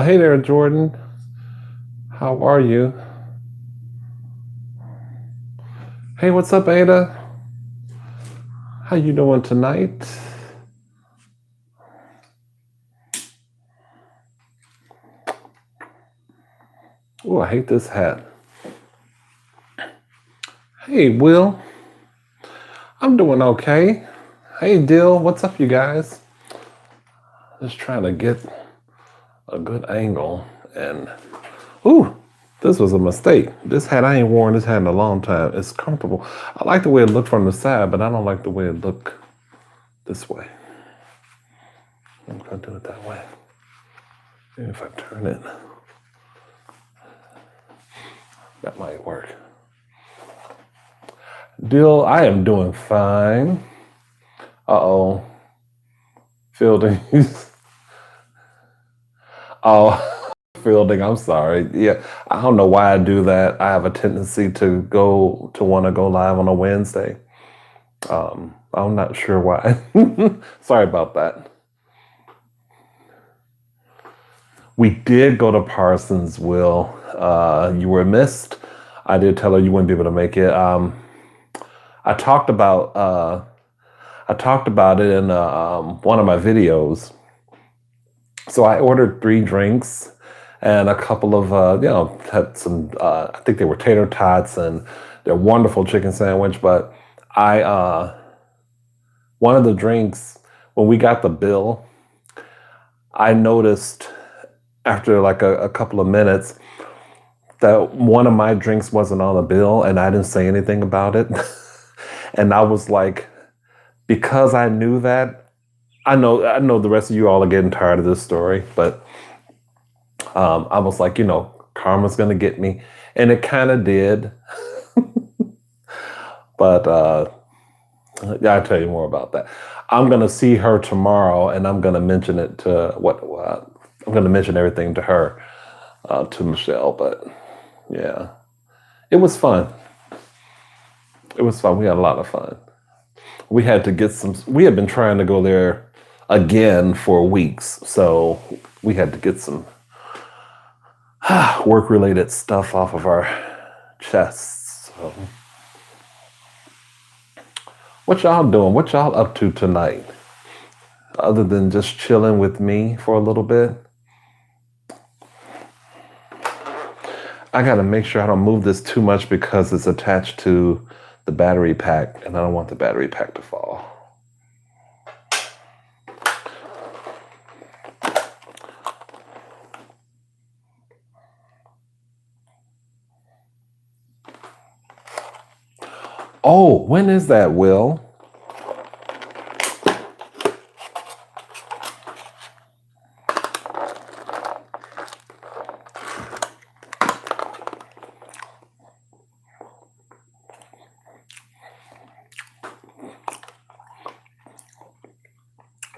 Hey there, Jordan. How are you? Hey, what's up, Ada? How you doing tonight? Oh, I hate this hat. Hey, Will. I'm doing okay. Hey, Dill. What's up, you guys? Just trying to get a good angle. And, ooh, this was a mistake. This hat, I ain't worn this hat in a long time. It's comfortable. I like the way it looked from the side, but I don't like the way it looked this way. I'm going to do it that way. Maybe if I turn it, that might work. Dill, I am doing fine. Uh-oh. Fielding. Oh, Fielding, I'm sorry. Yeah, I don't know why I do that. I have a tendency to want to go live on a Wednesday. I'm not sure why. Sorry about that. We did go to Parsons, Will. You were missed. I did tell her you wouldn't be able to make it. I talked about it in one of my videos. So I ordered 3 drinks and a couple of, had some, I think they were tater tots and they're wonderful chicken sandwich. But one of the drinks, when we got the bill, I noticed after like a couple of minutes that one of my drinks wasn't on the bill and I didn't say anything about it. And I was like, because I knew that, I know the rest of you all are getting tired of this story, but I was like, karma's gonna get me, and it kind of did. But yeah, I'll tell you more about that. I'm gonna see her tomorrow, and I'm gonna mention it to I'm gonna mention everything to her, to Michelle. But yeah, it was fun. It was fun. We had a lot of fun. We had to get we had been trying to go there again for weeks. So we had to get some work-related stuff off of our chests. So. What y'all doing? What y'all up to tonight? Other than just chilling with me for a little bit? I gotta make sure I don't move this too much because it's attached to the battery pack and I don't want the battery pack to fall. Oh, when is that, Will?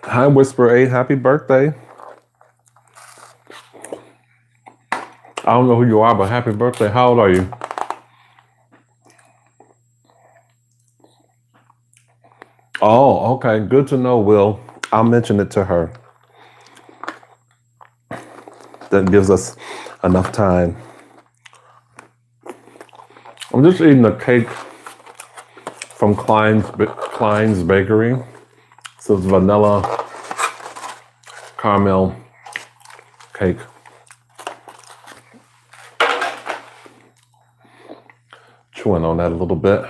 Hi, Whisper 8. Happy birthday. I don't know who you are, but happy birthday. How old are you? Oh, okay. Good to know, Will. I'll mention it to her. That gives us enough time. I'm just eating a cake from Klein's Bakery. So it's vanilla caramel cake. Chewing on that a little bit.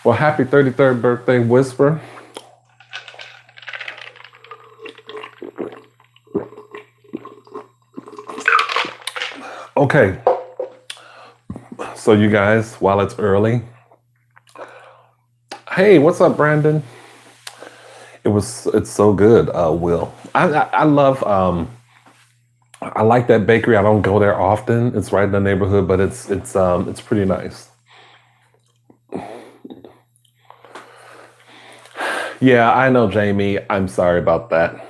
Well, happy 33rd birthday, Whisper. Okay. So you guys, while it's early, Hey, what's up, Brandon? It's so good, Will. I love I like that bakery. I don't go there often. It's right in the neighborhood, but it's pretty nice. Yeah, I know, Jamie. I'm sorry about that.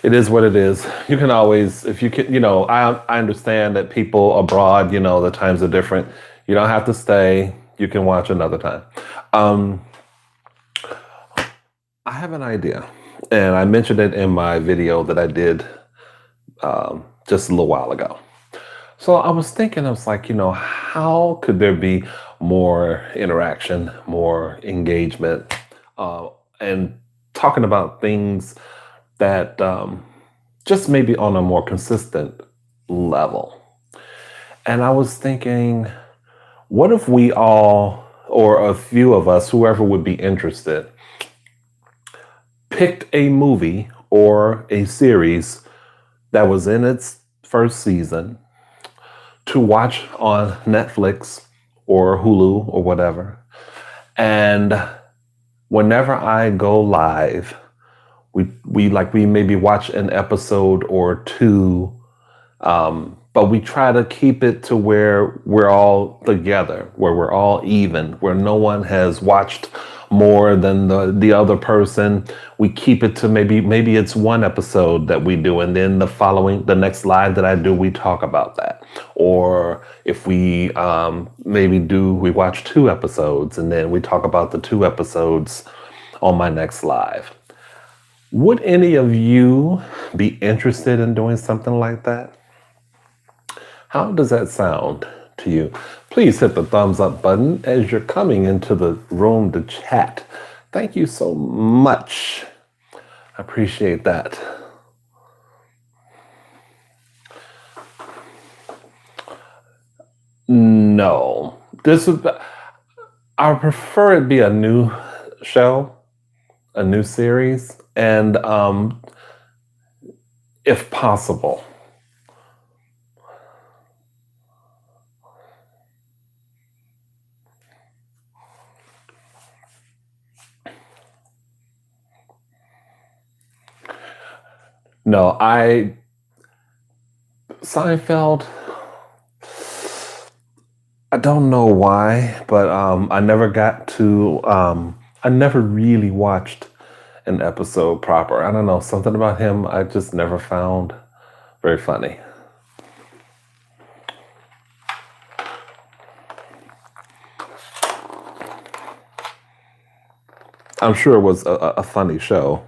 It is what it is. You can always, if you can, I understand that people abroad, the times are different. You don't have to stay. You can watch another time. Um, I have an idea, and I mentioned it in my video that I did just a little while ago. So I was thinking, I was like, how could there be more interaction, more engagement, and talking about things that just maybe on a more consistent level. And I was thinking, what if we all, or a few of us, whoever would be interested, picked a movie or a series that was in its first season to watch on Netflix or Hulu or whatever. And whenever I go live, we maybe watch an episode or two, but we try to keep it to where we're all together, where we're all even, where no one has watched more than the other person. We keep it to maybe it's one episode that we do, and then the next live that I do, we talk about that. Or if we we watch two episodes and then we talk about the two episodes on my next live. Would any of you be interested in doing something like that? How does that sound to you? Please hit the thumbs up button as you're coming into the room to chat. Thank you so much. I appreciate that. No, I prefer it be a new show, a new series, and if possible. No, Seinfeld, I don't know why, but I never really watched an episode proper. I don't know, something about him I just never found very funny. I'm sure it was a funny show.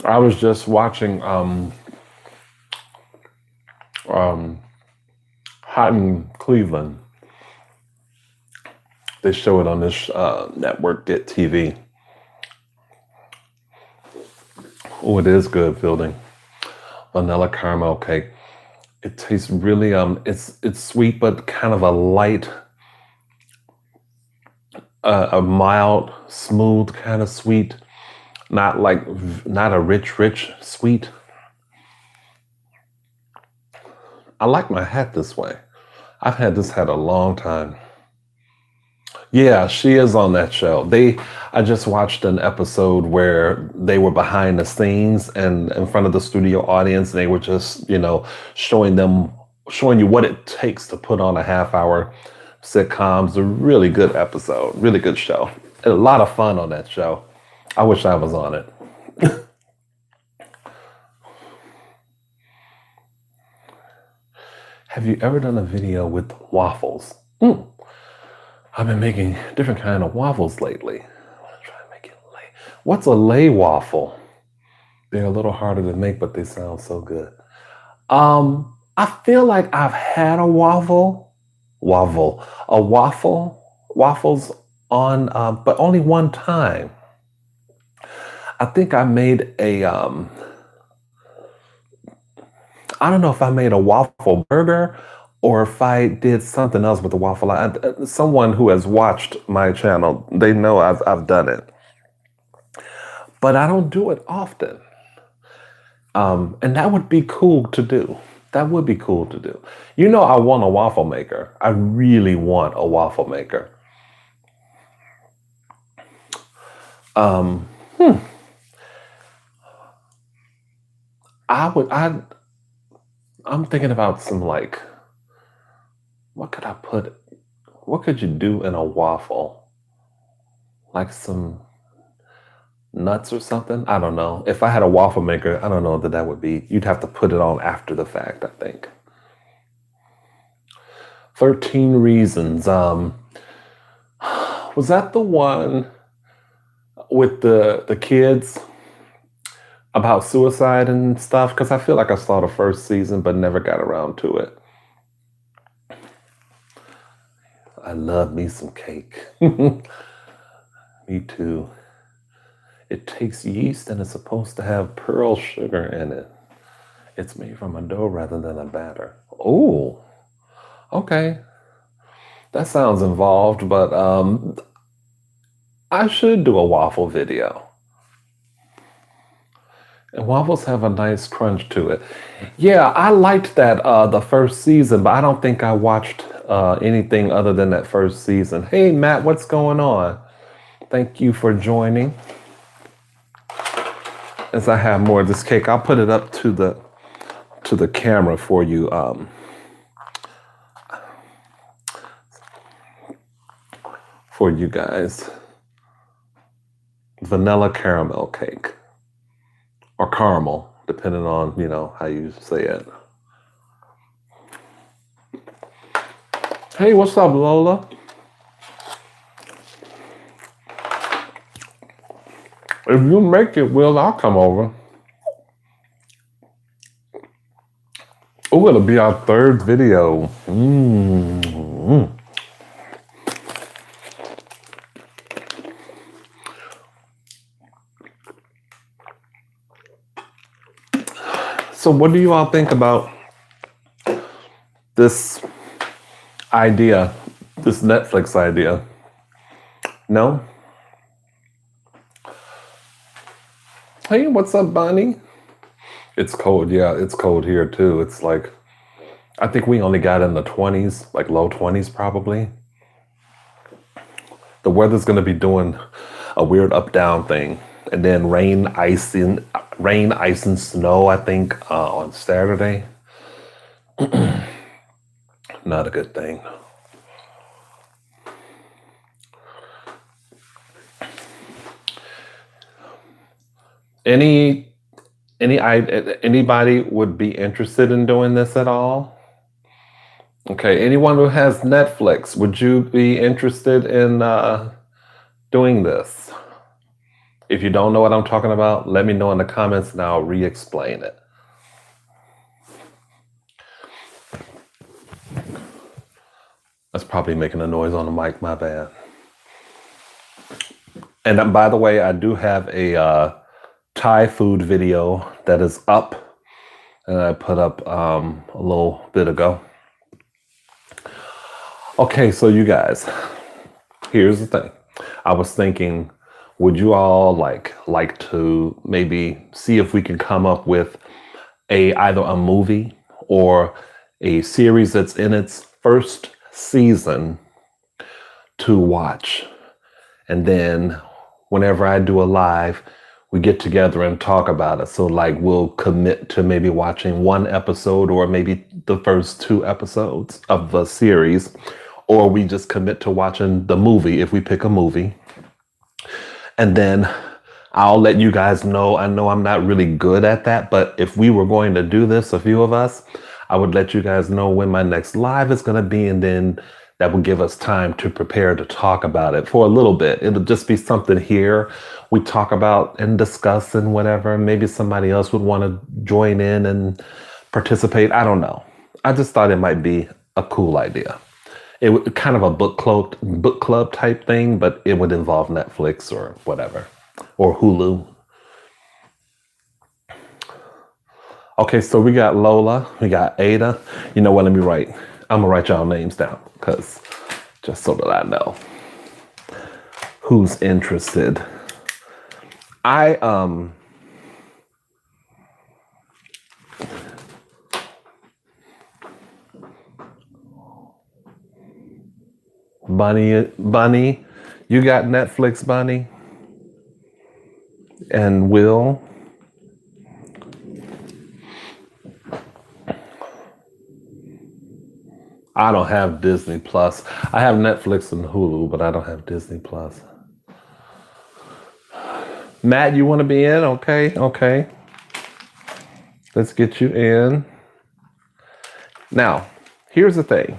I was just watching Hot in Cleveland. They show it on this network, Get TV. Oh, it is good building. Vanilla caramel cake. It tastes really it's sweet but kind of a light, a mild, smooth kind of sweet, not a rich sweet. I like my hat this way. I've had this hat a long time. Yeah, she is on that show. I just watched an episode where they were behind the scenes and in front of the studio audience, and they were just, showing you what it takes to put on a half hour sitcom. It's a really good episode, really good show. A lot of fun on that show. I wish I was on it. Have you ever done a video with waffles? I've been making different kind of waffles lately. I want to try and make it lay. What's a lay waffle? They're a little harder to make, but they sound so good. I feel like I've had a waffles on, but only one time. I think I made I don't know if I made a waffle burger or if I did something else with the waffle. Someone who has watched my channel, they know I've done it, but I don't do it often. And that would be cool to do. That would be cool to do. You know, I want a waffle maker. I really want a waffle maker. Um, hmm. I I'm thinking about some like, what could I put? What could you do in a waffle? Like some nuts or something? I don't know. If I had a waffle maker, I don't know that that would be. You'd have to put it on after the fact, I think. 13 Reasons. Was that the one with the kids about suicide and stuff? Because I feel like I saw the first season but never got around to it. I love me some cake. Me too. It takes yeast and it's supposed to have pearl sugar in it. It's made from a dough rather than a batter. Oh, okay. That sounds involved, but I should do a waffle video. And waffles have a nice crunch to it. Yeah, I liked that the first season, but I don't think I watched anything other than that first season. Hey, Matt, what's going on? Thank you for joining. As I have more of this cake, I'll put it up to the camera for you. For you guys. Vanilla caramel cake. Or caramel, depending on, how you say it. Hey, what's up, Lola? If you make it, Will, I'll come over. Oh, it'll be our third video. So what do you all think about this idea, this Netflix idea? No? Hey, what's up, Bonnie? It's cold. Yeah, it's cold here too. It's like, I think we only got in the 20s, like low 20s probably. The weather's going to be doing a weird up-down thing. And then rain, ice, and snow, I think, on Saturday. Not a good thing. Anybody would be interested in doing this at all? Okay, anyone who has Netflix, would you be interested in doing this? If you don't know what I'm talking about, let me know in the comments and I'll re-explain it. That's probably making a noise on the mic, my bad. And by the way, I do have a Thai food video that is up and I put up a little bit ago. Okay, so you guys, here's the thing. I was thinking, would you all like to maybe see if we can come up with either a movie or a series that's in its first season to watch? And then whenever I do a live, we get together and talk about it. So we'll commit to maybe watching one episode or maybe the first 2 episodes of the series, or we just commit to watching the movie if we pick a movie. And then I'll let you guys know. I know I'm not really good at that, but if we were going to do this, a few of us, I would let you guys know when my next live is going to be. And then that will give us time to prepare to talk about it for a little bit. It'll just be something here we talk about and discuss and whatever. Maybe somebody else would want to join in and participate. I don't know. I just thought it might be a cool idea. It would kind of a book club type thing, but it would involve Netflix or whatever, or Hulu. Okay, so we got Lola, we got Ada. You know what? Let me write. I'm gonna write y'all names down, because just so that I know who's interested. Bunny, you got Netflix, Bunny, and Will. I don't have Disney Plus. I have Netflix and Hulu, but I don't have Disney Plus. Matt, you want to be in? Okay, okay. Let's get you in. Now, here's the thing.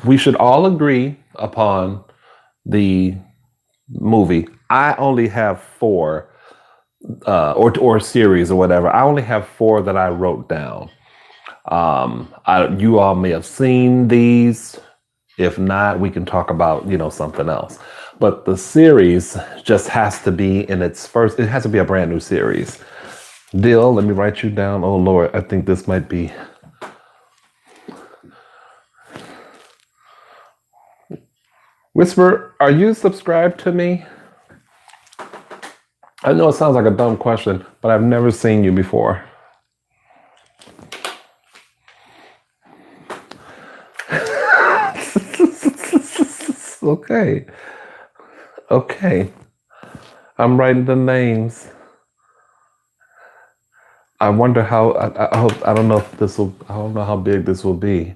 We should all agree upon the movie. I only have four, or series or whatever. I only have four that I wrote down. You all may have seen these. If not, we can talk about, something else. But the series just has to be in its first, it has to be a brand new series. Dill, let me write you down. Oh, Lord, I think this might be. Whisper, are you subscribed to me? I know it sounds like a dumb question, but I've never seen you before. Okay. Okay. I'm writing the names. I wonder how, I hope, I don't know if I don't know how big this will be.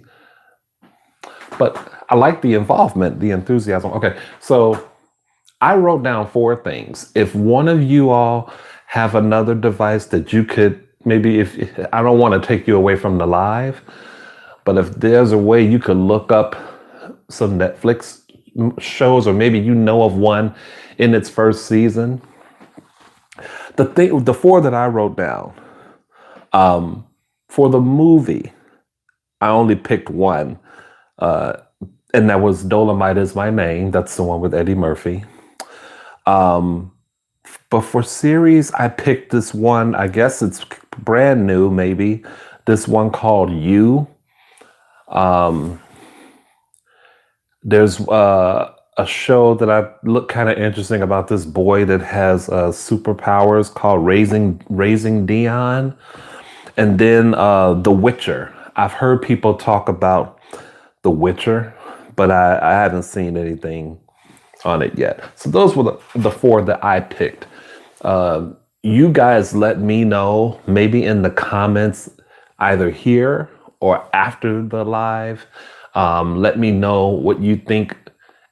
But I like the involvement, the enthusiasm. Okay, so I wrote down four things. If one of you all have another device that you could, maybe if I don't want to take you away from the live, but if there's a way you could look up some Netflix shows, or maybe you know of one in its first season. The four that I wrote down, for the movie, I only picked one, and that was Dolomite Is My Name. That's the one with Eddie Murphy. But for series, I picked this one. I guess it's brand new, maybe. This one called You. There's a show that I look kind of interesting about this boy that has superpowers called Raising Dion. And then The Witcher. I've heard people talk about The Witcher, but I haven't seen anything on it yet. So those were the four that I picked. You guys let me know, maybe in the comments, either here or after the live. Let me know what you think.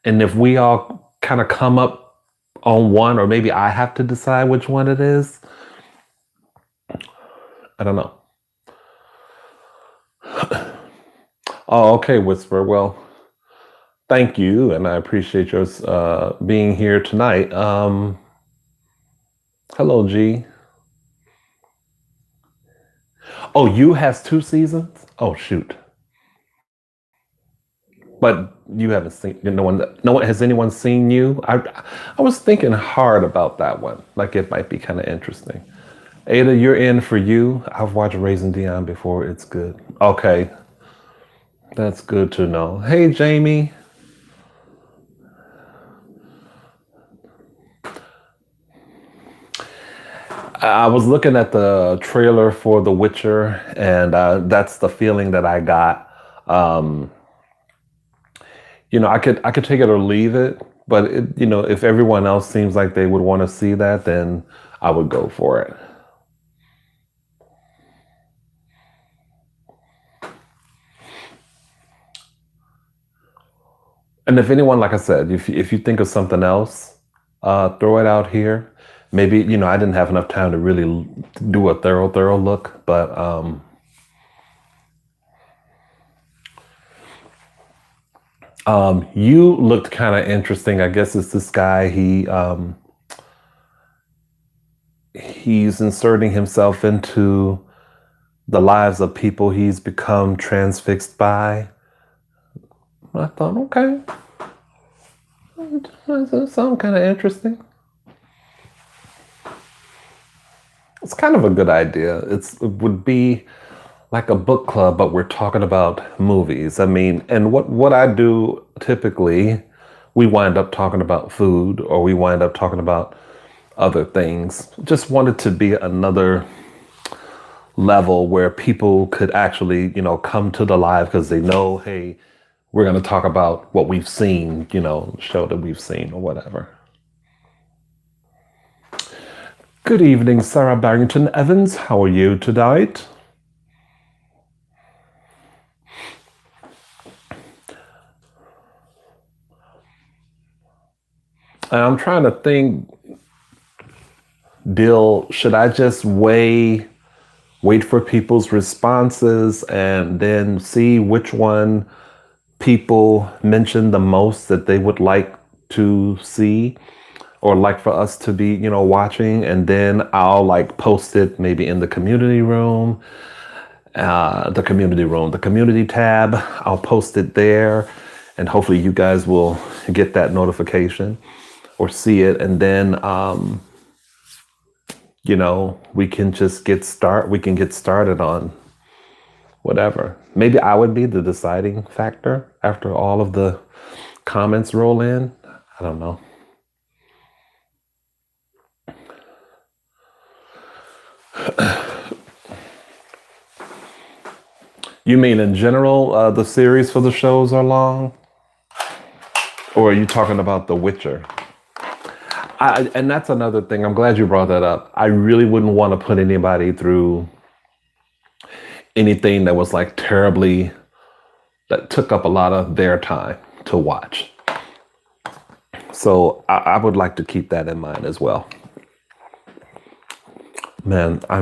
And if we all kind of come up on one, or maybe I have to decide which one it is. I don't know. Oh, okay, Whisper. Well, thank you, and I appreciate your being here tonight. Hello, G. Oh, You has 2 seasons? Oh, shoot. But you haven't seen, no one, has anyone seen You? I was thinking hard about that one. Like, it might be kind of interesting. Ada, you're in for You. I've watched Raising Dion before. It's good. Okay. That's good to know. Hey, Jamie. I was looking at the trailer for The Witcher, and that's the feeling that I got. I could take it or leave it, but if everyone else seems like they would want to see that, then I would go for it. And if anyone, like I said, if you think of something else, throw it out here. Maybe, I didn't have enough time to really do a thorough look, but You looked kind of interesting. I guess it's this guy. He's inserting himself into the lives of people he's become transfixed by. I thought, okay, that sounds kind of interesting. It's kind of a good idea. It would be like a book club, but we're talking about movies. I mean, and what I do typically, we wind up talking about food, or we wind up talking about other things. Just wanted to be another level where people could actually, come to the live because they know, hey, we're going to talk about what we've seen, show that we've seen or whatever. Good evening, Sarah Barrington Evans. How are you tonight? I'm trying to think, Dill, should I just wait for people's responses and then see which one people mention the most that they would like to see or like for us to be, watching, and then I'll like post it maybe in the community room, the community tab. I'll post it there, and hopefully you guys will get that notification or see it, and then we can just get started on whatever. Maybe I would be the deciding factor after all of the comments roll in. I don't know. You mean in general, the series for the shows are long? Or are you talking about The Witcher? And that's another thing. I'm glad you brought that up. I really wouldn't want to put anybody through anything that was like that took up a lot of their time to watch. So I would like to keep that in mind as well. Man, I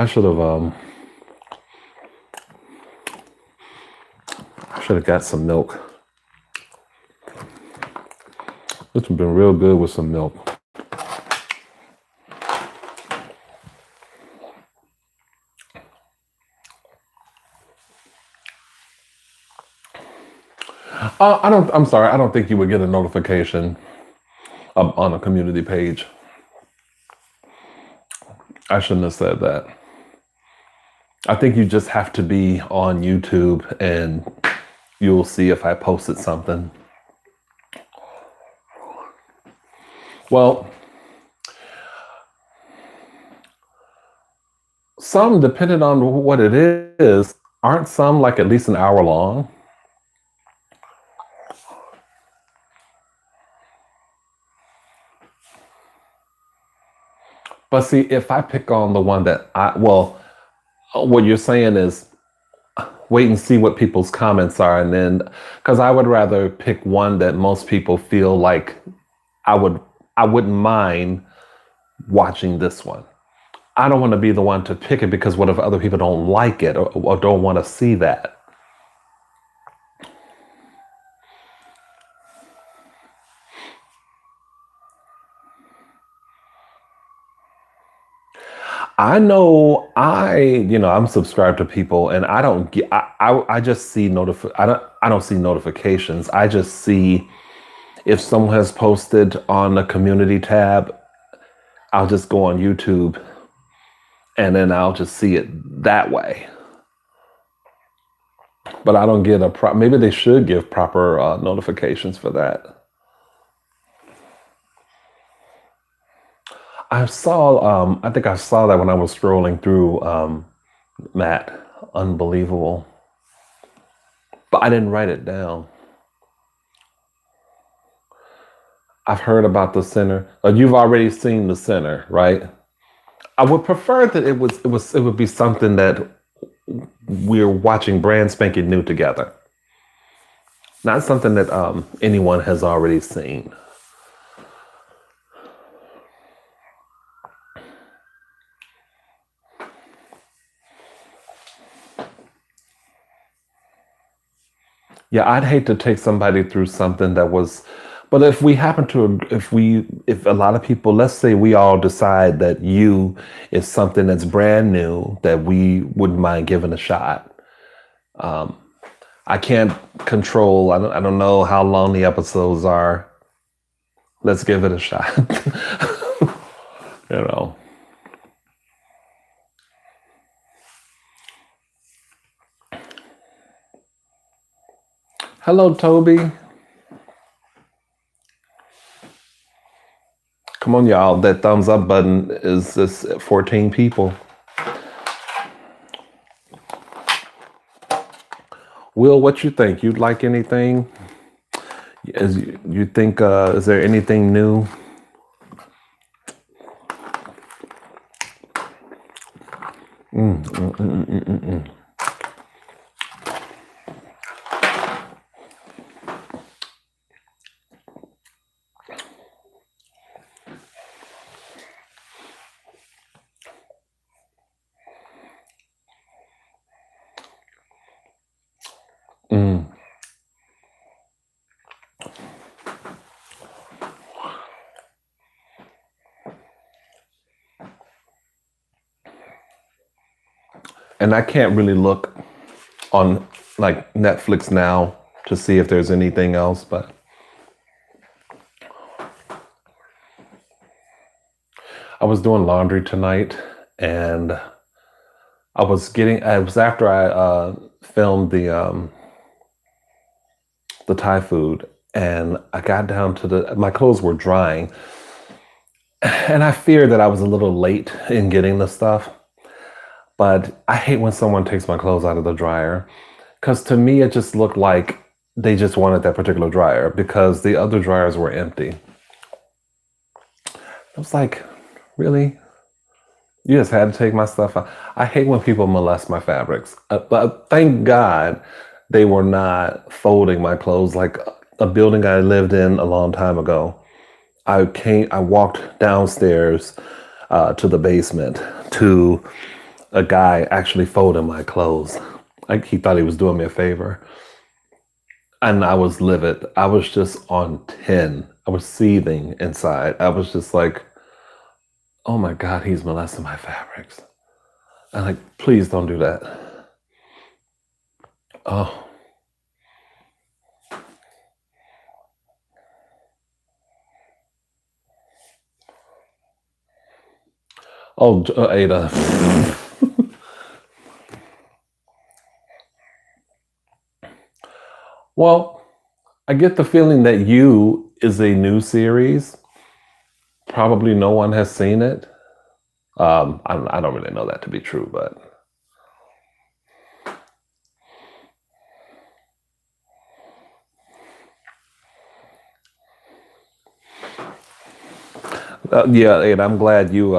should have got some milk. This has been real good with some milk. I'm sorry. I don't think you would get a notification on a community page. I shouldn't have said that. I think you just have to be on YouTube and you'll see if I posted something. Well, some, depending on what it is, aren't some like at least an hour long? But see, if I pick on the one that what you're saying is wait and see what people's comments are. And then, because I would rather pick one that most people feel like I wouldn't mind watching this one. I don't want to be the one to pick it because what if other people don't like it or don't want to see that? I know I'm subscribed to people and I don't get, I just see I don't see notifications. I just see if someone has posted on the community tab, I'll just go on YouTube and then I'll just see it that way. But I don't get maybe they should give proper notifications for that. I think I saw that when I was scrolling through Matt. Unbelievable. But I didn't write it down. I've heard about the center. You've already seen the center, right? I would prefer that it would be something that we're watching brand spanking new together. Not something that anyone has already seen. Yeah, I'd hate to take somebody through something that was, but if we happen to, if a lot of people, let's say we all decide that You is something that's brand new that we wouldn't mind giving a shot. I can't control, I don't know how long the episodes are. Let's give it a shot. you know. Hello, Toby. Come on, y'all. That thumbs up button is this 14 people. Will, what you think? You'd like anything? You think? Is there anything new? Mm, mm, mm, mm, mm, mm. Mm. And I can't really look on like Netflix now to see if there's anything else, but I was doing laundry tonight and it was after I filmed the Thai food, and I got down to my clothes were drying, and I feared that I was a little late in getting the stuff. But I hate when someone takes my clothes out of the dryer, because to me it just looked like they just wanted that particular dryer because the other dryers were empty. I was like, really? You just had to take my stuff out. I hate when people molest my fabrics. But thank God they were not folding my clothes like a building I lived in a long time ago. I walked downstairs to the basement to a guy actually folding my clothes. Like he thought he was doing me a favor. And I was livid. I was just on 10. I was seething inside. I was just like, oh my God, he's molesting my fabrics. I'm like, please don't do that. Oh, oh, Ada. Well, I get the feeling that You is a new series. Probably no one has seen it. I don't really know that to be true, but yeah, Ada, I'm glad you.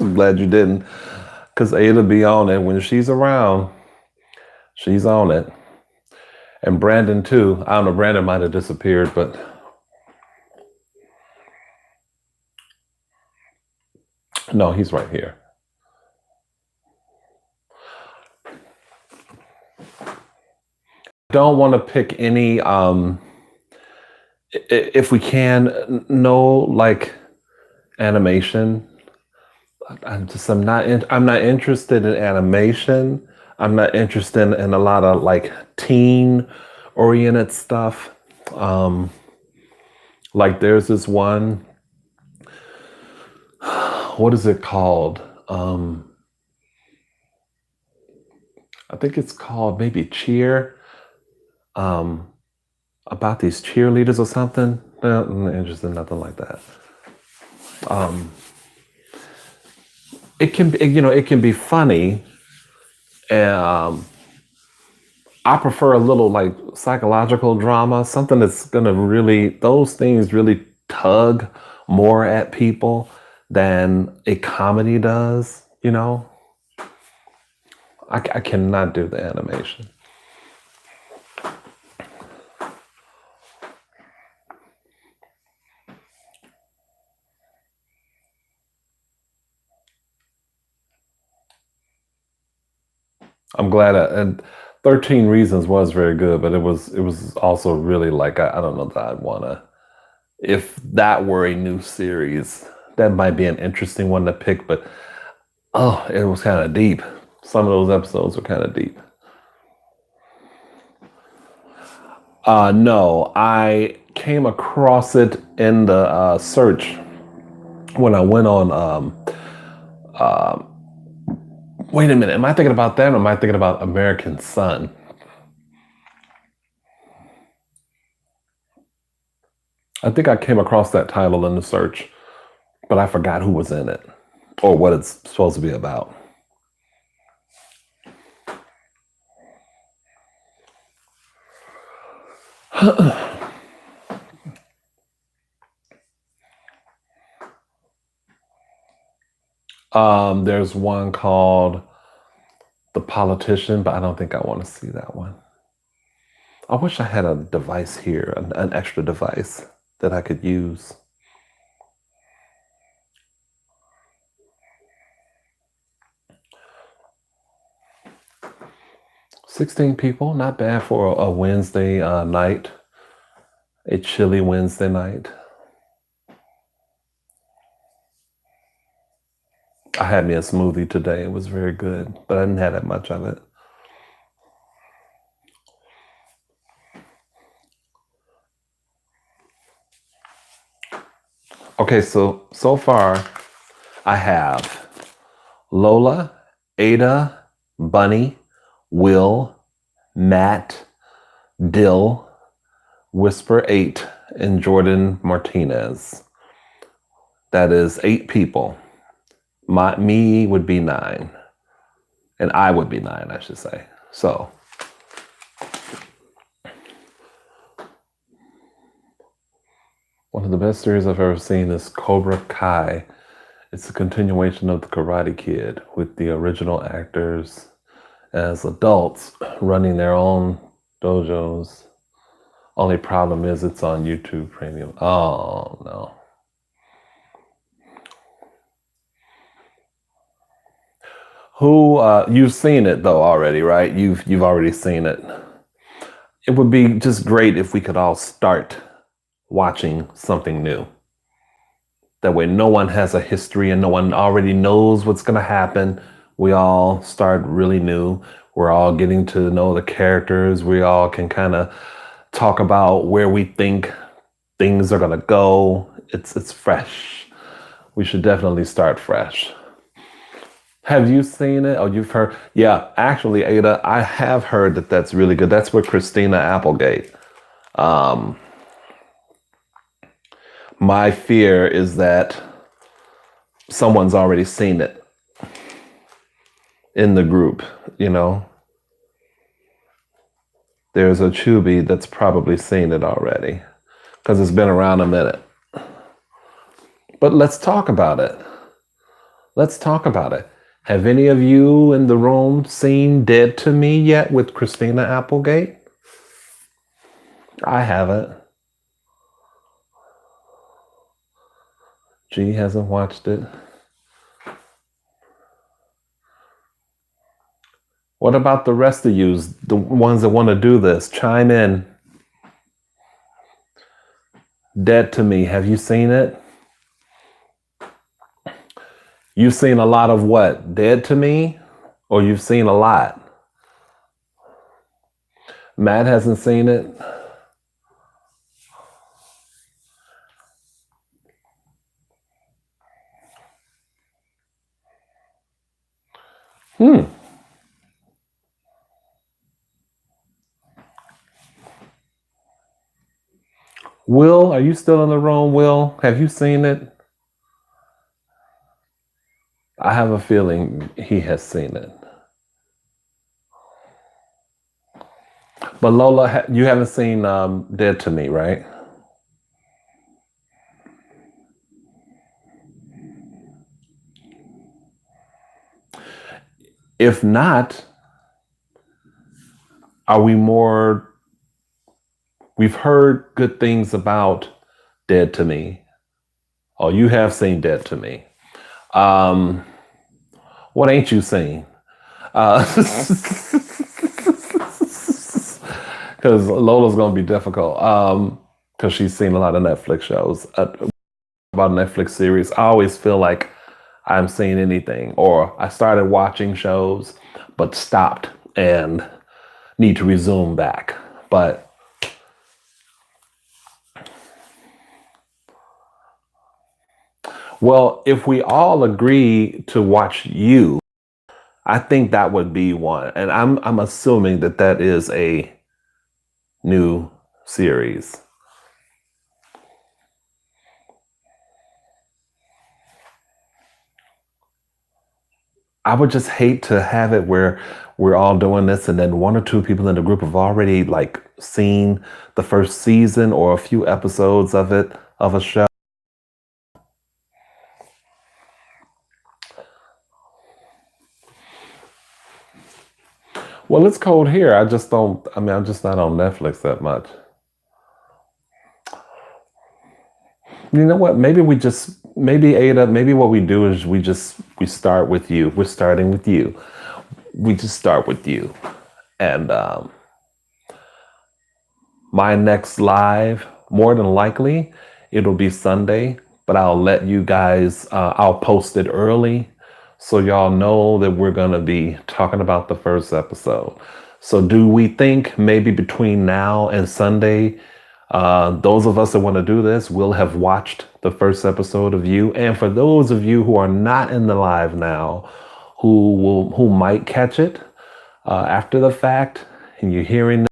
I'm glad you didn't, because Ada be on it when she's around. She's on it, and Brandon too. I don't know. Brandon might have disappeared, but no, he's right here. Don't want to pick any. If we can, no like animation. I'm not interested in animation. I'm not interested in a lot of like teen oriented stuff. Um, like there's this one, what is it called? I think it's called maybe Cheer. Um, about these cheerleaders or something. No, I'm not interested in nothing like that. Um, it can be, it can be funny. Um, I prefer a little like psychological drama, something that's gonna really, those things really tug more at people than a comedy does. I cannot do the animation. I'm glad, and 13 Reasons was very good, but it was also really like I don't know that I'd wanna. If that were a new series, that might be an interesting one to pick, but oh, it was kind of deep. Some of those episodes were kind of deep. No, I came across it in the search when I went on. Wait a minute, am I thinking about that or am I thinking about American Son? I think I came across that title in the search, but I forgot who was in it or what it's supposed to be about. There's one called The Politician, but I don't think I want to see that one. I wish I had a device here, an extra device that I could use. 16 people, not bad for a Wednesday night, a chilly Wednesday night. I had me a smoothie today. It was very good, but I didn't have that much of it. Okay, so far I have Lola, Ada, Bunny, Will, Matt, Dill, Whisper 8, and Jordan Martinez. That is 8 people. Me would be 9. And I would be 9, I should say. So one of the best series I've ever seen is Cobra Kai. It's a continuation of The Karate Kid with the original actors as adults running their own dojos. Only problem is it's on YouTube Premium. Oh no. You've seen it though already, right? You've already seen it. It would be just great if we could all start watching something new. That way no one has a history and no one already knows what's going to happen. We all start really new. We're all getting to know the characters. We all can kind of talk about where we think things are going to go. It's fresh. We should definitely start fresh. Have you seen it? Oh, you've heard? Yeah, actually, Ada, I have heard that that's really good. That's with Christina Applegate. My fear is that someone's already seen it in the group, you know? There's a chubby that's probably seen it already because it's been around a minute. But let's talk about it. Let's talk about it. Have any of you in the room seen Dead to Me yet with Christina Applegate? I haven't. G hasn't watched it. What about the rest of you, the ones that want to do this? Chime in. Dead to Me, have you seen it? You've seen a lot of what? Dead to Me? Or you've seen a lot? Matt hasn't seen it. Will, are you still in the room? Will, have you seen it? I have a feeling he has seen it. But Lola, you haven't seen Dead to Me, right? If not, are we more? We've heard good things about Dead to Me. Oh, you have seen Dead to Me. What ain't you seen? Because Lola's gonna be difficult. Because she's seen a lot of Netflix shows. About a Netflix series, I always feel like I'm seeing anything, or I started watching shows but stopped and need to resume back. But well, if we all agree to watch You, I think that would be one, and I'm assuming that that is a new series. I would just hate to have it where we're all doing this and then one or two people in the group have already like seen the first season or a few episodes of it of a show. Well, it's cold here. I just don't. I mean, I'm just not on Netflix that much. You know what? Maybe Ada. Maybe what we do is we start with you. We're starting with you. We just start with you, and my next live, more than likely, it'll be Sunday, but I'll let you guys, I'll post it early so y'all know that we're going to be talking about the first episode. So, do we think maybe between now and Sunday, those of us that want to do this will have watched the first episode of you? And for those of you who are not in the live now, who might catch it after the fact, and you're hearing this,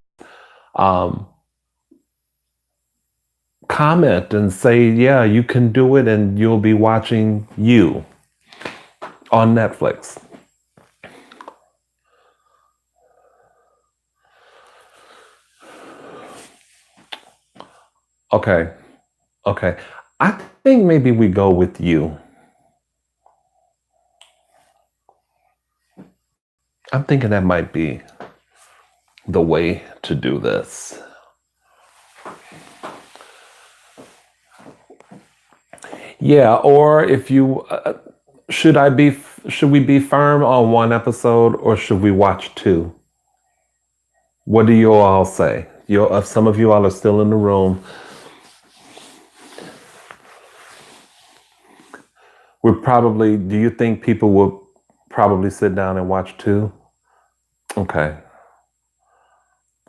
comment and say, yeah, you can do it, and you'll be watching you on Netflix. Okay. Okay. I think maybe we go with you. I'm thinking that might be the way to do this. Yeah, or if you should we be firm on one episode or should we watch two? What do you all say? Some of you all are still in the room. Do you think people will probably sit down and watch two? Okay.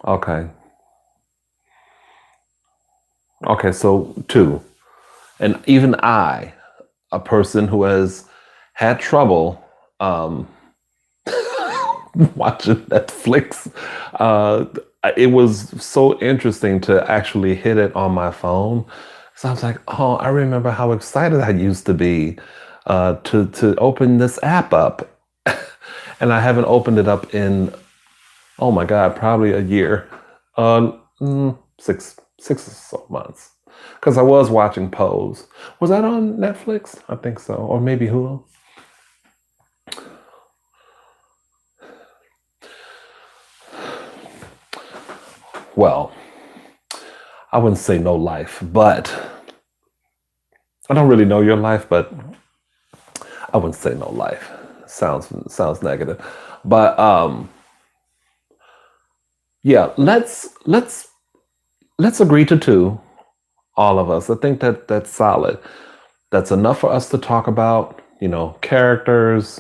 Okay. Okay, so two. And even I, a person who has had trouble watching Netflix, uh, it was so interesting to actually hit it on my phone. So I was like, oh, I remember how excited I used to be to open this app up. And I haven't opened it up in, oh my God, probably a year. Uh, 6 or so months. Because I was watching Pose. Was that on Netflix? I think so. Or maybe Hulu. Well, I wouldn't say no life, but I don't really know your life, but I wouldn't say no life. Sounds negative. But yeah, let's agree to two, all of us. I think that's solid. That's enough for us to talk about, characters,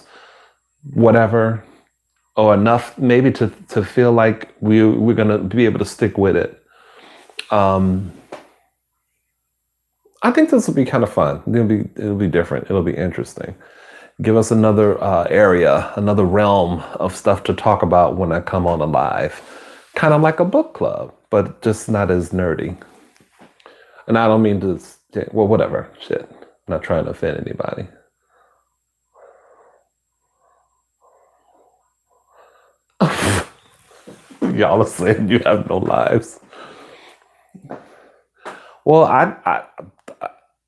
whatever, or enough maybe to feel like we're gonna be able to stick with it. I think this will be kind of fun. It'll be different. It'll be interesting. Give us another area, another realm of stuff to talk about when I come on a live. Kind of like a book club, but just not as nerdy. And I don't mean to, well, whatever. Shit. I'm not trying to offend anybody. Y'all are saying you have no lives. Well,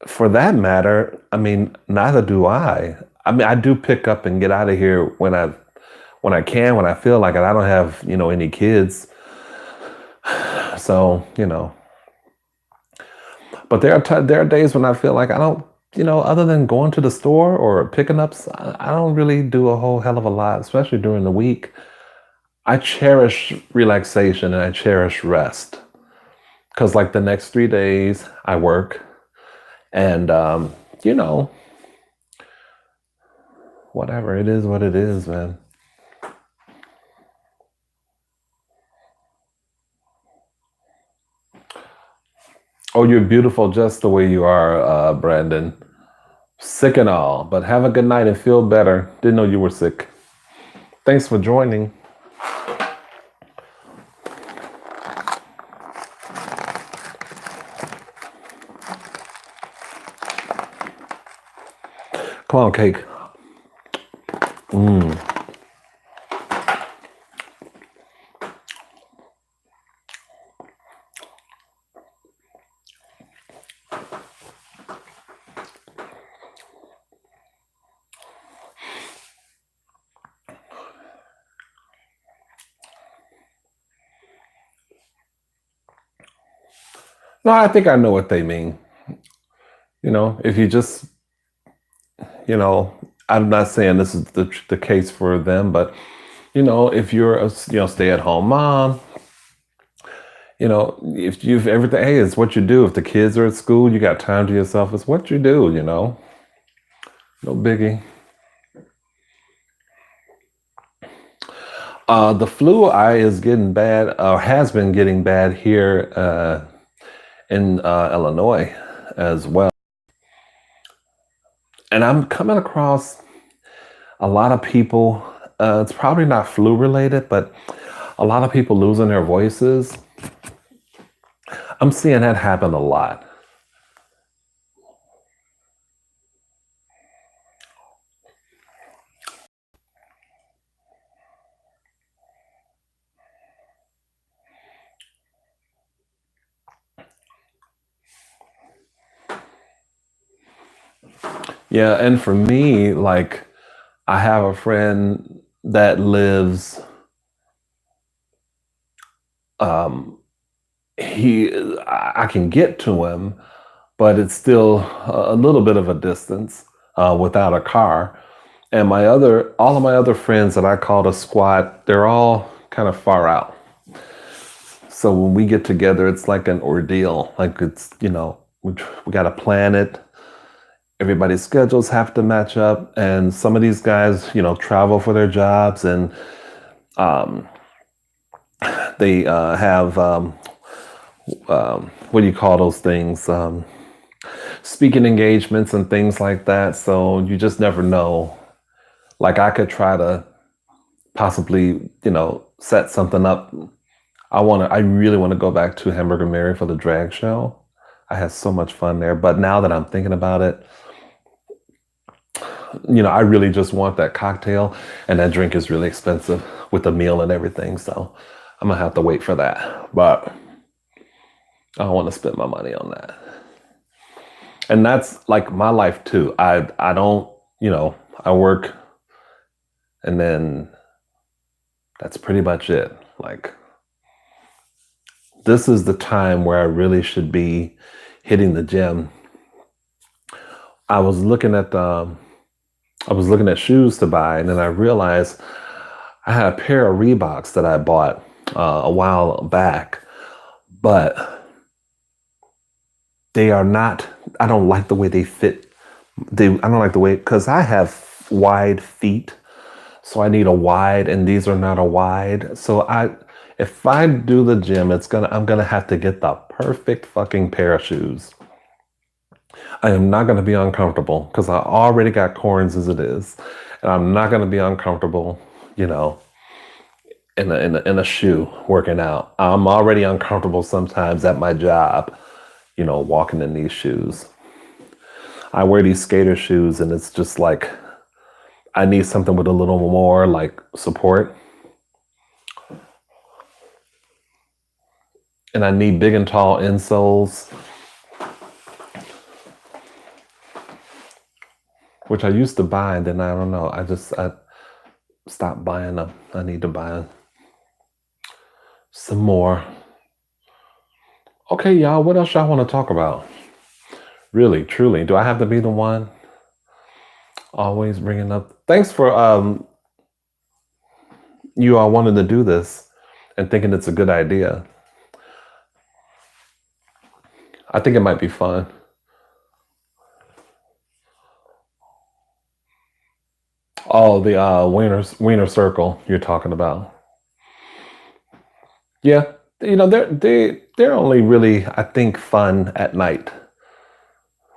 for that matter, I mean, neither do I. I mean, I do pick up and get out of here when I can, when I feel like it. I don't have, any kids. So, but there are days when I feel like I don't, other than going to the store or picking up, I don't really do a whole hell of a lot, especially during the week. I cherish relaxation and I cherish rest because, like, the next 3 days I work, and whatever, it is what it is, man. Oh, you're beautiful just the way you are, Brandon. Sick and all, but have a good night and feel better. Didn't know you were sick. Thanks for joining. Come on, cake. Mm. No, I think I know what they mean. If you just, you know, I'm not saying this is the case for them, but if you're a stay at home mom, if you've everything, hey, it's what you do. If the kids are at school, you got time to yourself. It's what you do. No biggie. The flu eye is getting bad, or has been getting bad here in Illinois as well. And I'm coming across a lot of people. It's probably not flu related, but a lot of people losing their voices. I'm seeing that happen a lot. Yeah, and for me, like, I have a friend that lives. Um, I can get to him, but it's still a little bit of a distance without a car. And all of my other friends that I call the squad, they're all kind of far out. So when we get together, it's like an ordeal. Like we got to plan it. Everybody's schedules have to match up, and some of these guys, travel for their jobs, and um, they have what do you call those things? Speaking engagements and things like that. So you just never know. Like I could try to possibly, set something up. I really want to go back to Hamburger Mary for the drag show. I had so much fun there. But now that I'm thinking about it, I really just want that cocktail, and that drink is really expensive with the meal and everything. So I'm gonna have to wait for that. But I don't want to spend my money on that. And that's like my life too. I don't, I work, and then that's pretty much it. Like this is the time where I really should be hitting the gym. I was looking at shoes to buy, and then I realized I had a pair of Reeboks that I bought a while back, but they are not. I don't like the way they fit. I don't like the way, because I have wide feet, so I need a wide, and these are not a wide. So if I do the gym, I'm gonna have to get the perfect fucking pair of shoes. I am not gonna be uncomfortable because I already got corns as it is, and I'm not gonna be uncomfortable, you know, in a shoe working out. I'm already uncomfortable sometimes at my job, walking in these shoes. I wear these skater shoes, and it's just like I need something with a little more like support. And I need big and tall insoles, which I used to buy, and then I don't know. I stopped buying them. I need to buy some more. Okay, y'all, what else y'all want to talk about? Really, truly, do I have to be the one always bringing up? Thanks for you all wanting to do this and thinking it's a good idea. I think it might be fun. Oh, the Wiener Circle you're talking about. Yeah, they're only really, I think, fun at night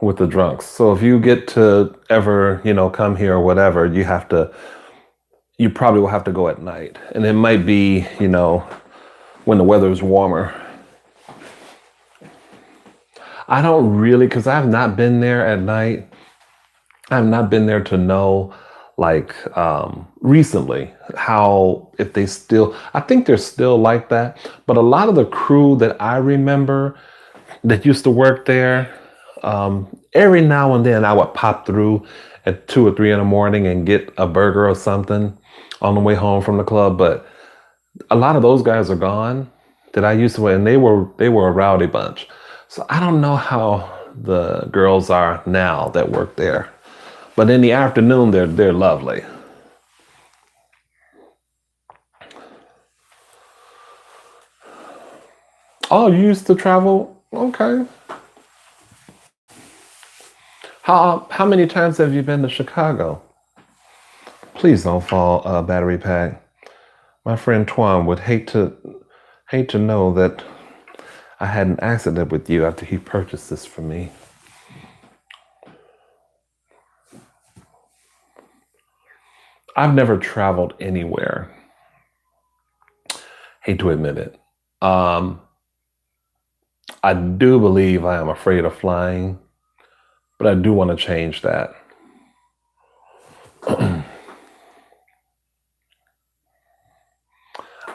with the drunks. So if you get to ever, come here or whatever, you probably will have to go at night. And it might be, when the weather is warmer. I don't really, because I've not been there at night. I've not been there to know, like recently, how if they still, I think they're still like that, but a lot of the crew that I remember that used to work there, every now and then I would pop through at 2 or 3 in the morning and get a burger or something on the way home from the club. But a lot of those guys are gone that I used to, and they were a rowdy bunch. So I don't know how the girls are now that work there. But in the afternoon, they're lovely. Oh, you used to travel? Okay. How many times have you been to Chicago? Please don't fall battery pack. My friend Twan would hate to know that I had an accident with you after he purchased this for me. I've never traveled anywhere. Hate to admit it. Um, I do believe I am afraid of flying, but I do want to change that.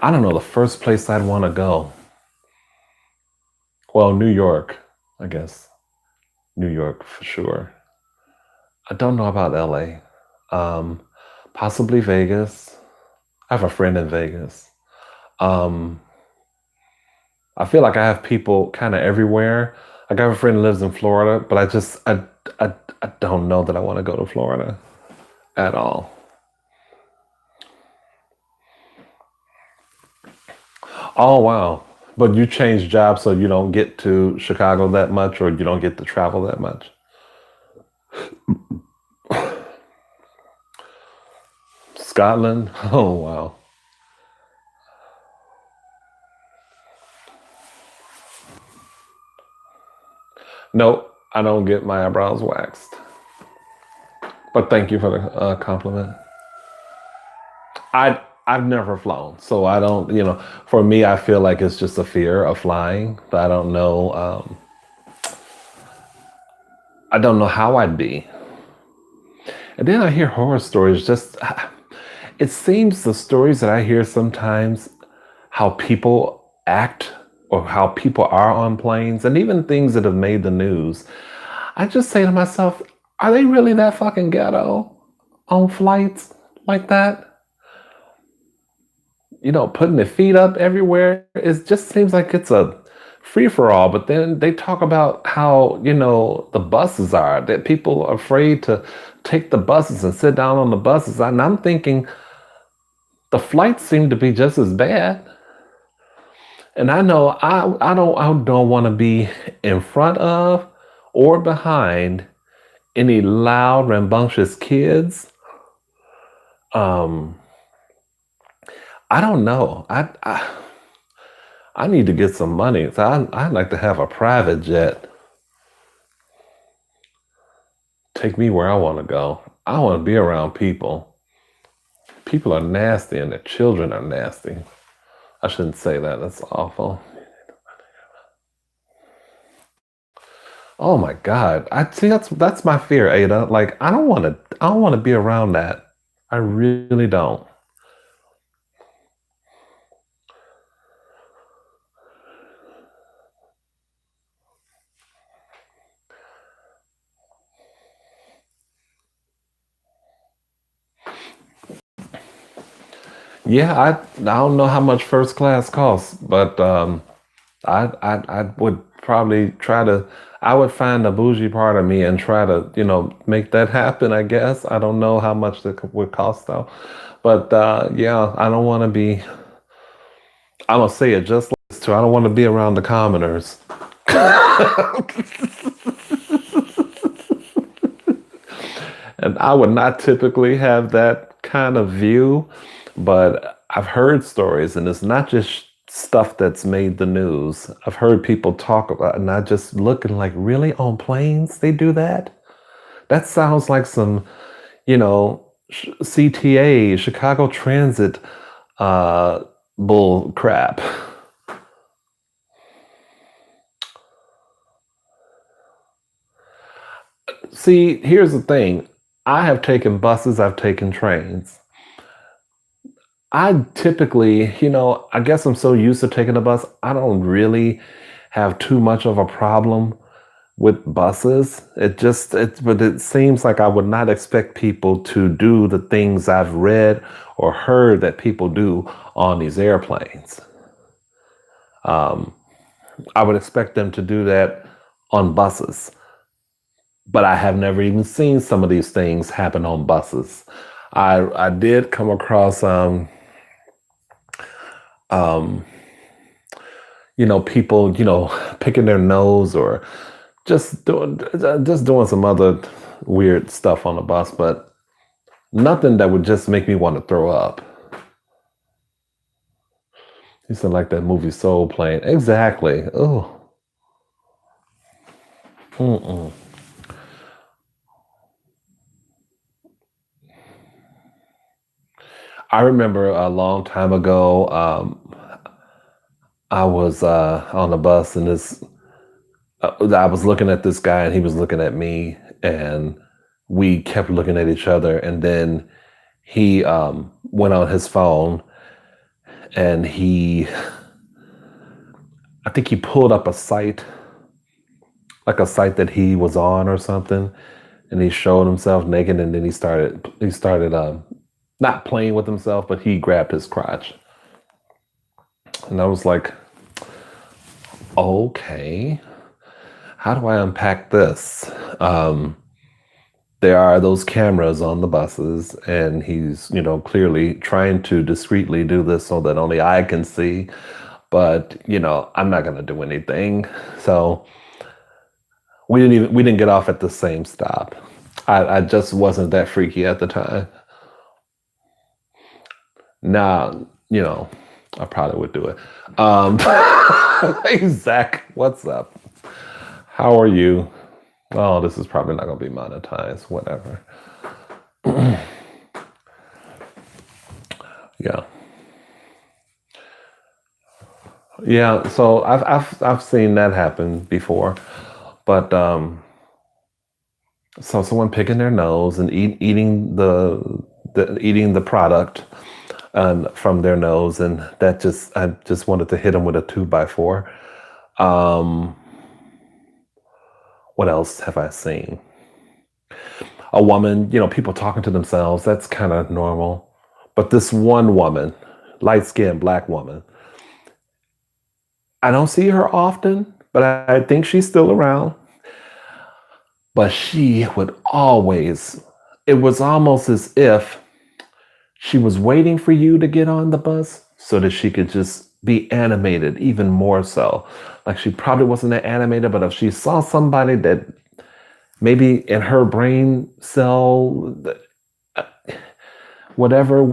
I don't know the first place I'd want to go. Well, New York, I guess. New York for sure. I don't know about LA. Um, Possibly Vegas. I have a friend in Vegas. Um, I feel like I have people kind of everywhere. Like I have a friend who lives in Florida, but I don't know that I want to go to Florida at all. Oh wow. But you change jobs so you don't get to Chicago that much or you don't get to travel that much. Scotland? Oh wow. No, I don't get my eyebrows waxed. But thank you for the compliment. I've never flown, so I don't. For me, I feel like it's just a fear of flying, but I don't know. I don't know how I'd be. And then I hear horror stories. Just it seems the stories that I hear sometimes, how people act or how people are on planes, and even things that have made the news. I just say to myself, are they really that fucking ghetto on flights like that? Putting their feet up everywhere. It just seems like it's a free for all. But then they talk about how, the buses are, that people are afraid to take the buses and sit down on the buses. And I'm thinking the flights seem to be just as bad. And I know I don't want to be in front of or behind any loud, rambunctious kids. Um, I don't know. I need to get some money. So I'd like to have a private jet take me where I want to go. I want to be around people. People are nasty and their children are nasty. I shouldn't say that. That's awful. Oh my God. I see that's my fear, Ada. Like I don't want to be around that. I really don't. Yeah, I don't know how much first class costs, but I would probably try to. I would find the bougie part of me and try to make that happen. I guess I don't know how much that would cost though, but yeah, I don't want to be. I'm gonna say it just like this too. I don't want to be around the commoners, and I would not typically have that kind of view, but I've heard stories, and it's not just stuff that's made the news. I've heard people talk about, and I just looking like, really on planes they do that? That sounds like some, CTA, Chicago Transit, uh, bull crap. See, here's the thing. I have taken buses, I've taken trains. I typically, I guess I'm so used to taking a bus, I don't really have too much of a problem with buses. But it seems like I would not expect people to do the things I've read or heard that people do on these airplanes. Um, I would expect them to do that on buses, but I have never even seen some of these things happen on buses. I did come across um, people picking their nose or just doing some other weird stuff on the bus, but nothing that would just make me want to throw up. You said like that movie Soul Plane. Exactly. Oh. Mm-mm. I remember a long time ago, I was on the bus and I was looking at this guy and he was looking at me and we kept looking at each other and then he went on his phone and I think he pulled up a site, like a site that he was on or something, and he showed himself naked and then he started not playing with himself, but he grabbed his crotch. And I was like, okay, how do I unpack this? Um, there are those cameras on the buses, and he's, clearly trying to discreetly do this so that only I can see. But, I'm not going to do anything. So we didn't get off at the same stop. I just wasn't that freaky at the time. Now, I probably would do it. Hey, Zach, what's up? How are you? Oh, this is probably not going to be monetized. Whatever. Yeah. Yeah. So I've seen that happen before. But so someone picking their nose and eating the product from their nose, and I just wanted to hit them with a 2x4. Um, what else have I seen? A woman, people talking to themselves. That's kind of normal. But this one woman, light skinned black woman, I don't see her often, but I think she's still around. But she would always, it was almost as if she was waiting for you to get on the bus so that she could just be animated even more so. Like she probably wasn't that animated, but if she saw somebody that maybe in her brain cell, whatever,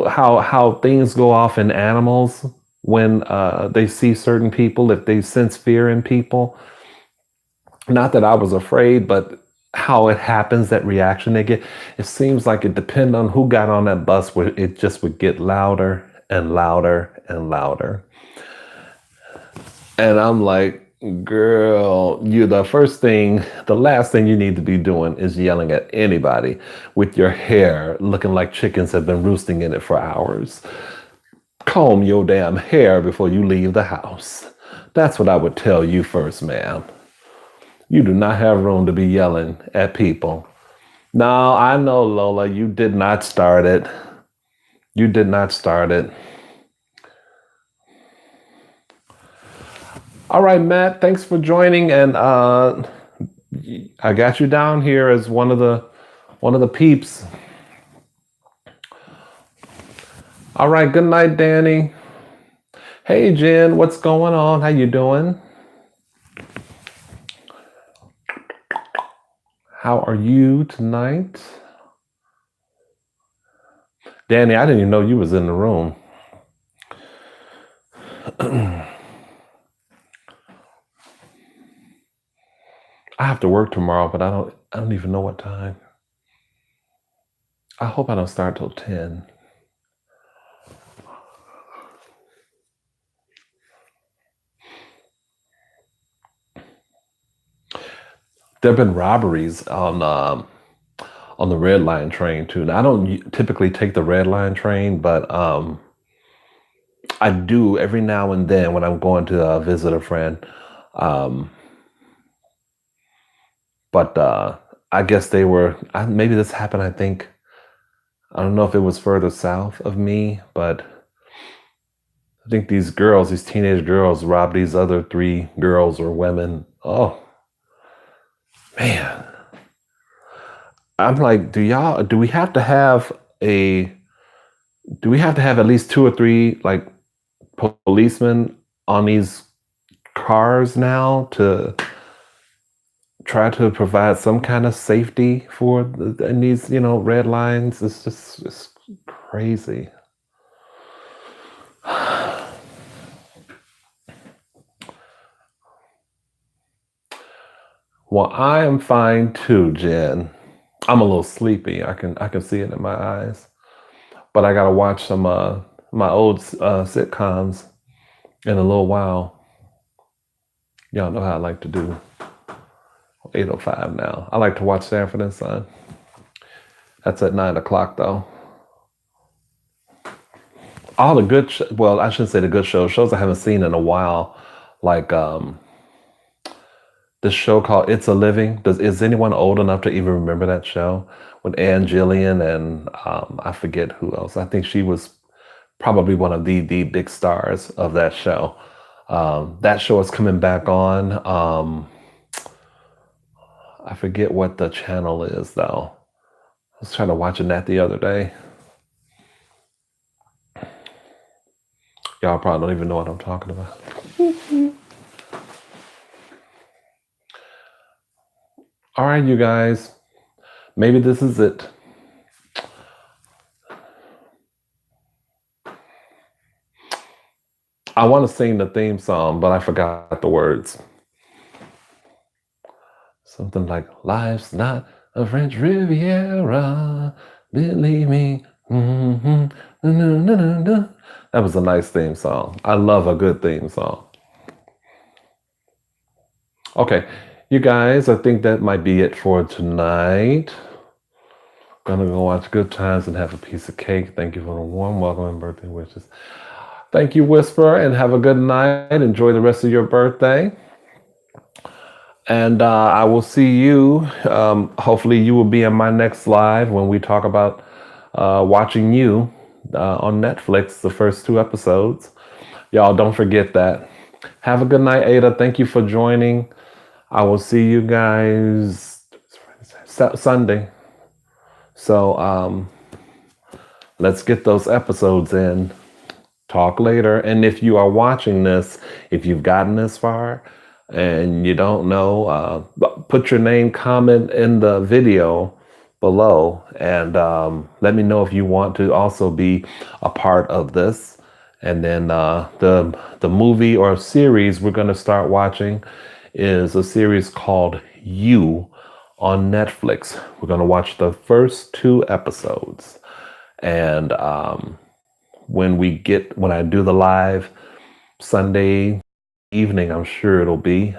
how things go off in animals when they see certain people, if they sense fear in people. Not that I was afraid, but how it happens, that reaction they get, it seems like it depends on who got on that bus where it just would get louder and louder and louder. And I'm like, girl, the last thing you need to be doing is yelling at anybody with your hair looking like chickens have been roosting in it for hours. Comb your damn hair before you leave the house. That's what I would tell you first, ma'am. You do not have room to be yelling at people. No, I know, Lola, you did not start it. You did not start it. All right, Matt, thanks for joining. And I got you down here as one of the peeps. All right, good night, Danny. Hey, Jen, what's going on? How you doing? How are you tonight? Danny, I didn't even know you was in the room. I have to work tomorrow, but I don't even know what time. I hope I don't start till 10. There have been robberies on the red line train too. Now, I don't typically take the red line train, but I do every now and then when I'm going to visit a friend. Um, but I guess they were, maybe this happened, I think, I don't know if it was further south of me, but I think these girls, these teenage girls, robbed these other three girls or women. Oh, man. I'm like, do we have to have a, do we have to have at least two or three like policemen on these cars now to try to provide some kind of safety for in these, red lines? It's crazy. Well, I am fine too, Jen. I'm a little sleepy. I can see it in my eyes, but I gotta watch some my old sitcoms in a little while. Y'all know how I like to do. 8:05 now. I like to watch Sanford and Son. That's at 9 o'clock though. All the good, well, I shouldn't say the good shows I haven't seen in a while, like this show called It's a Living. Is anyone old enough to even remember that show with Ann Jillian and I forget who else? I think she was probably one of the big stars of that show. That show is coming back on. I forget what the channel is though. I was trying to watch that the other day. Y'all probably don't even know what I'm talking about. All right, you guys. Maybe this is it. I want to sing the theme song, but I forgot the words. Something like, life's not a French Riviera, believe me. Mm-hmm. That was a nice theme song. I love a good theme song. Okay, you guys, I think that might be it for tonight. Gonna go watch Good Times and have a piece of cake. Thank you for the warm welcome and birthday wishes. Thank you, Whisper, and have a good night. Enjoy the rest of your birthday. And I will see you. Hopefully, you will be in my next live when we talk about watching you on Netflix, the first 2 episodes. Y'all, don't forget that. Have a good night, Ada. Thank you for joining. I will see you guys Sunday. So let's get those episodes in. Talk later. And if you are watching this, if you've gotten this far and you don't know, put your name, comment in the video below, and let me know if you want to also be a part of this. And then the movie or series we're going to start watching is a series called You on Netflix. We're going to watch the first 2 episodes. And when I do the live Sunday evening, I'm sure it'll be,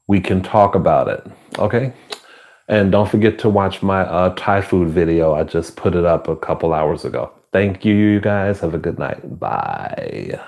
we can talk about it. Okay. And don't forget to watch my Thai food video. I just put it up a couple hours ago. Thank you, you guys. Have a good night. Bye.